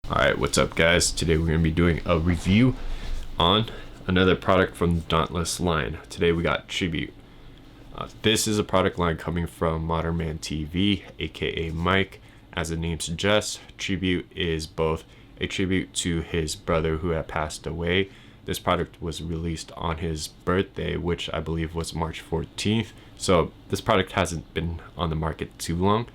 Alright, what's up guys? Today we're going to be doing a review on another product from the Dauntless line. Today we got Tribute. This is a product line coming from Modern Man TV, aka Mike. As the name suggests, Tribute is both a tribute to his brother who had passed away. This product was released on his birthday, which I believe was March 14th. So this product hasn't been on the market too long.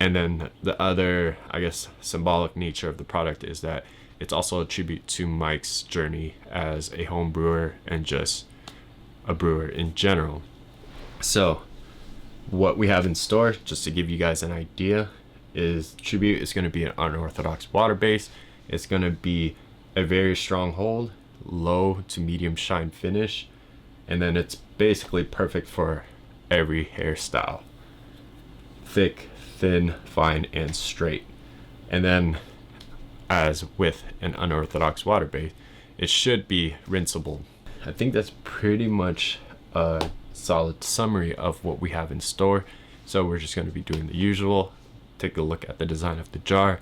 And then the other, I guess, symbolic nature of the product is that it's also a tribute to Mike's journey as a home brewer and just a brewer in general. So what we have in store, just to give you guys an idea, is Tribute is going to be an unorthodox water base. It's going to be a very strong hold, low to medium shine finish, and then it's basically perfect for every hairstyle. Thick, thin, fine, and straight. And then, as with an unorthodox water base, it should be rinsable. I think that's pretty much a solid summary of what we have in store. So we're just going to be doing the usual. Take a look at the design of the jar,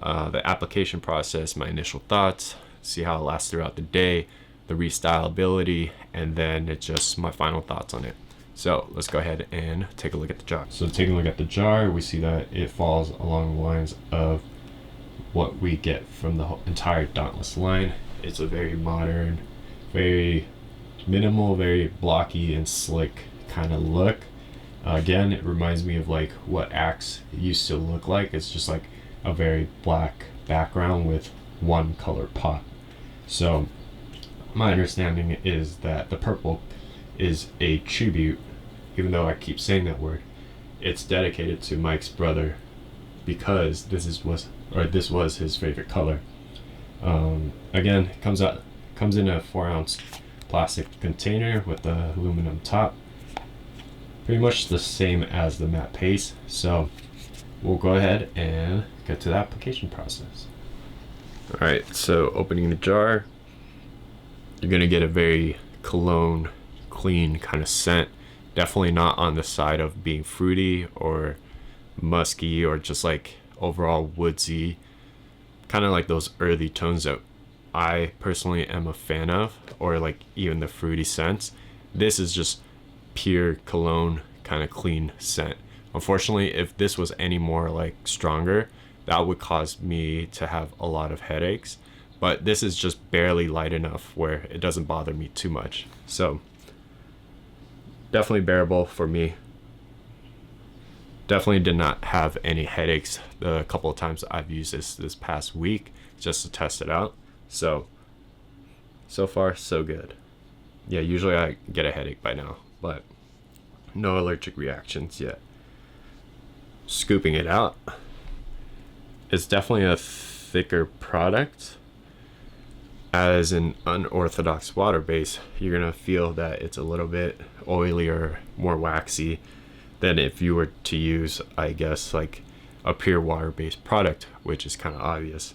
the application process, my initial thoughts, see how it lasts throughout the day, the restylability, and then it's just my final thoughts on it. So let's go ahead and take a look at the jar. So taking a look at the jar, we see that it falls along the lines of what we get from the entire Dauntless line. It's a very modern, very minimal, very blocky and slick kind of look. Again, it reminds me of like what Axe used to look like. It's just like a very black background with one color pot. So my understanding is that the purple is a tribute, even though I keep saying that word. It's dedicated to Mike's brother because this was his favorite color. Again, it comes in a 4-ounce plastic container with the aluminum top, pretty much the same as the matte paste. So we'll go ahead and get to the application process. All right, so opening the jar, you're gonna get a very cologne, clean kind of scent. Definitely not on the side of being fruity or musky or just like overall woodsy, kind of like those earthy tones that I personally am a fan of, or like even the fruity scents. This is just pure cologne kind of clean scent. Unfortunately, if this was any more like stronger, that would cause me to have a lot of headaches, but this is just barely light enough where it doesn't bother me too much. So definitely bearable for me. Definitely did not have any headaches the couple of times I've used this past week just to test it out. So far so good. Yeah, usually I get a headache by now, but no allergic reactions yet. Scooping it out, it's definitely a thicker product. As an unorthodox water base, you're gonna feel that it's a little bit oilier, more waxy than if you were to use, I guess, like a pure water-based product, which is kind of obvious.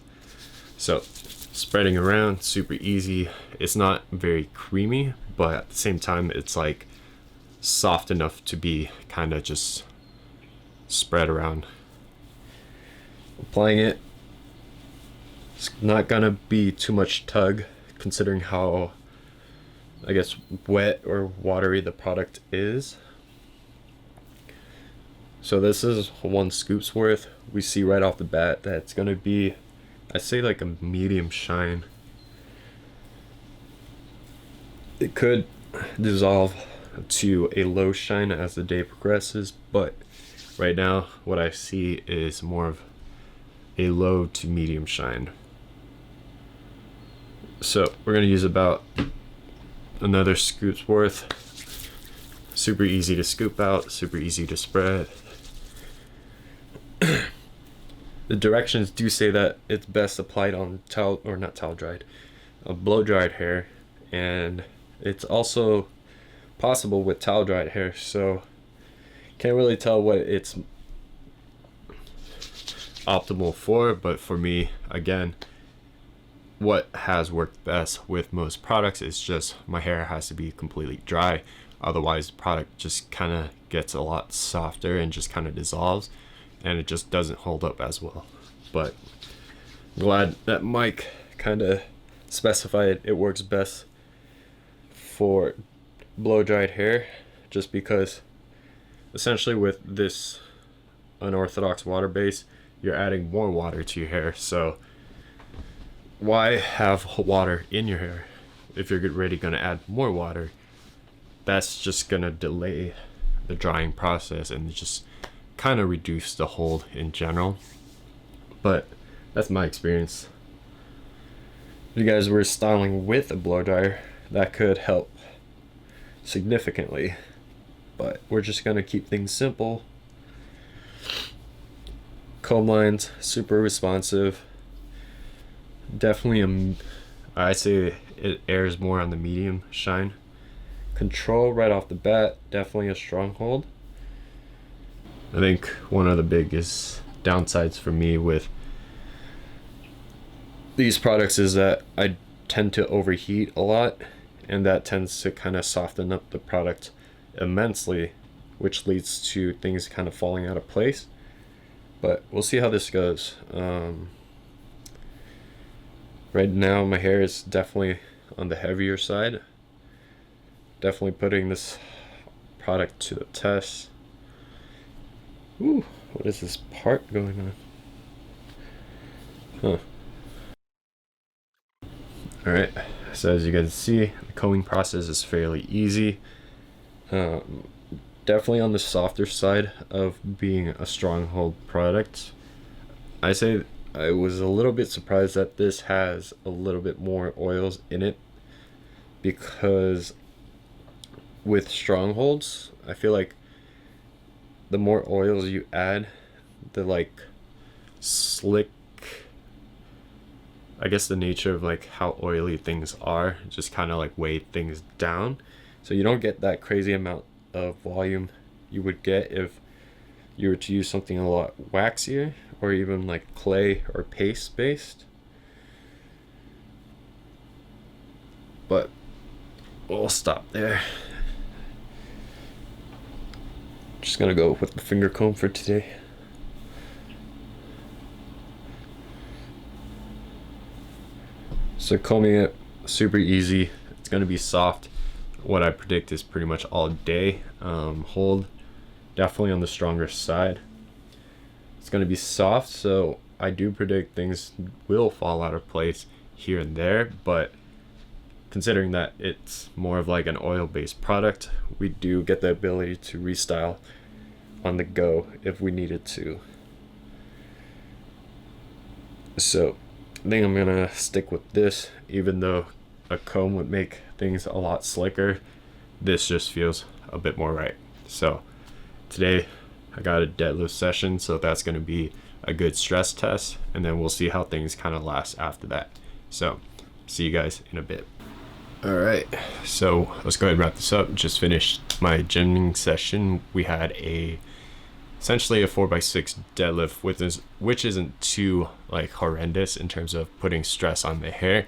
So spreading around, super easy. It's not very creamy, but at the same time, it's like soft enough to be kind of just spread around. Applying it, it's not gonna be too much tug considering how, I guess, wet or watery the product is. So this is 1 scoop's worth. We see right off the bat that it's gonna be, I'd say, like a medium shine. It could dissolve to a low shine as the day progresses, but right now what I see is more of a low to medium shine. So we're gonna use about another scoop's worth. Super easy to scoop out, super easy to spread. The directions do say that it's best applied on blow dried hair, and it's also possible with towel dried hair, so can't really tell what it's optimal for. But for me, again, what has worked best with most products is just my hair has to be completely dry, otherwise the product just kind of gets a lot softer and just kind of dissolves, and it just doesn't hold up as well. But Glad that Mike kind of specified it works best for blow dried hair, just because essentially with this unorthodox water base, you're adding more water to your hair. So why have water in your hair if you're already going to add more water? That's just going to delay the drying process and just kind of reduce the hold in general. But that's my experience. If you guys were styling with a blow dryer, that could help significantly. But we're just going to keep things simple. Comb lines, super responsive. Definitely I'd say it airs more on the medium shine. Control right off the bat, definitely a stronghold. I think one of the biggest downsides for me with these products is that I tend to overheat a lot, and that tends to kind of soften up the product immensely, which leads to things kind of falling out of place. But we'll see how this goes. Right now my hair is definitely on the heavier side. Definitely putting this product to the test. Ooh, what is this part going on? Huh. Alright, so as you guys see, the combing process is fairly easy. Definitely on the softer side of being a stronghold product. I say I was a little bit surprised that this has a little bit more oils in it, because with strongholds, I feel like the more oils you add, the like slick, I guess the nature of like how oily things are just kind of like weigh things down. So you don't get that crazy amount of volume you would get if you were to use something a lot waxier, or even like clay or paste based. But we'll stop there. Just gonna go with the finger comb for today. So combing it, super easy. It's gonna be soft. What I predict is pretty much all day. Hold definitely on the stronger side. It's gonna be soft, so I do predict things will fall out of place here and there, but considering that it's more of like an oil-based product, we do get the ability to restyle on the go if we needed to. So I think I'm gonna stick with this, even though a comb would make things a lot slicker. This just feels a bit more right. So today I got a deadlift session, so that's going to be a good stress test, and then we'll see how things kind of last after that. So see you guys in a bit. All right, so let's go ahead and wrap this up. Just finished my gymming session. We had essentially a 4x6 deadlift, which isn't too like horrendous in terms of putting stress on the hair.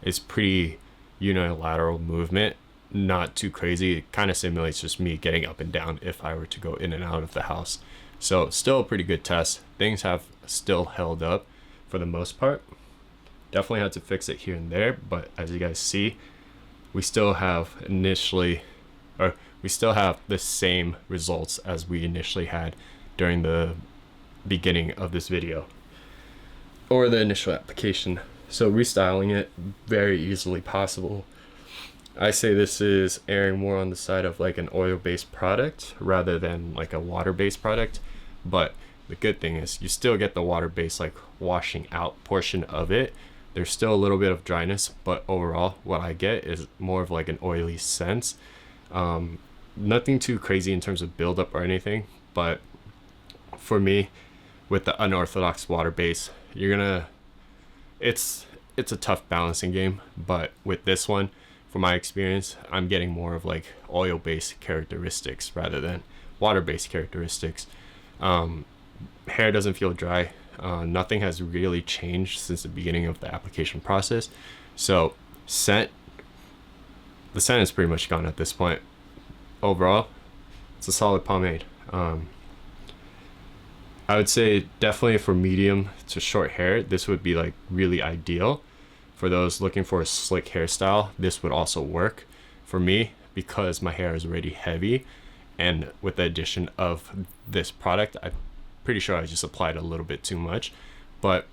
It's pretty unilateral movement, not too crazy. It kind of simulates just me getting up and down if I were to go in and out of the house. So still a pretty good test. Things have still held up for the most part. Definitely had to fix it here and there, but as you guys see, we still have the same results as we initially had during the beginning of this video, or the initial application. So restyling it, very easily possible. I say this is erring more on the side of like an oil-based product rather than like a water-based product. But the good thing is you still get the water-based like washing out portion of it. There's still a little bit of dryness, but overall what I get is more of like an oily sense. Nothing too crazy in terms of buildup or anything, but for me, with the unorthodox water base, it's a tough balancing game. But with this one, from my experience, I'm getting more of like oil-based characteristics rather than water-based characteristics. Hair doesn't feel dry. Nothing has really changed since the beginning of the application process. So the scent is pretty much gone at this point. Overall, it's a solid pomade. I would say definitely for medium to short hair, this would be like really ideal. For those looking for a slick hairstyle, this would also work for me because my hair is already heavy, and with the addition of this product, I'm pretty sure I just applied a little bit too much, but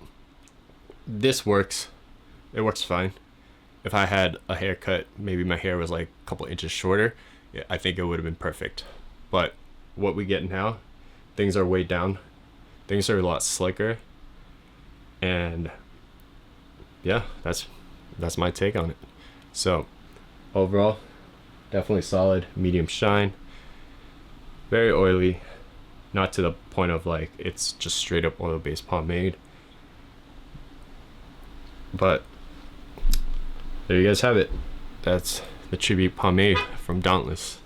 this works. It works fine. If I had a haircut, maybe my hair was like a couple inches shorter, yeah, I think it would have been perfect. But what we get now, things are way down. Things are a lot slicker, and yeah, that's my take on it. So overall, definitely solid, medium shine, very oily, not to the point of like it's just straight up oil-based pomade. But there you guys have it. That's the tribute pomade from Dauntless.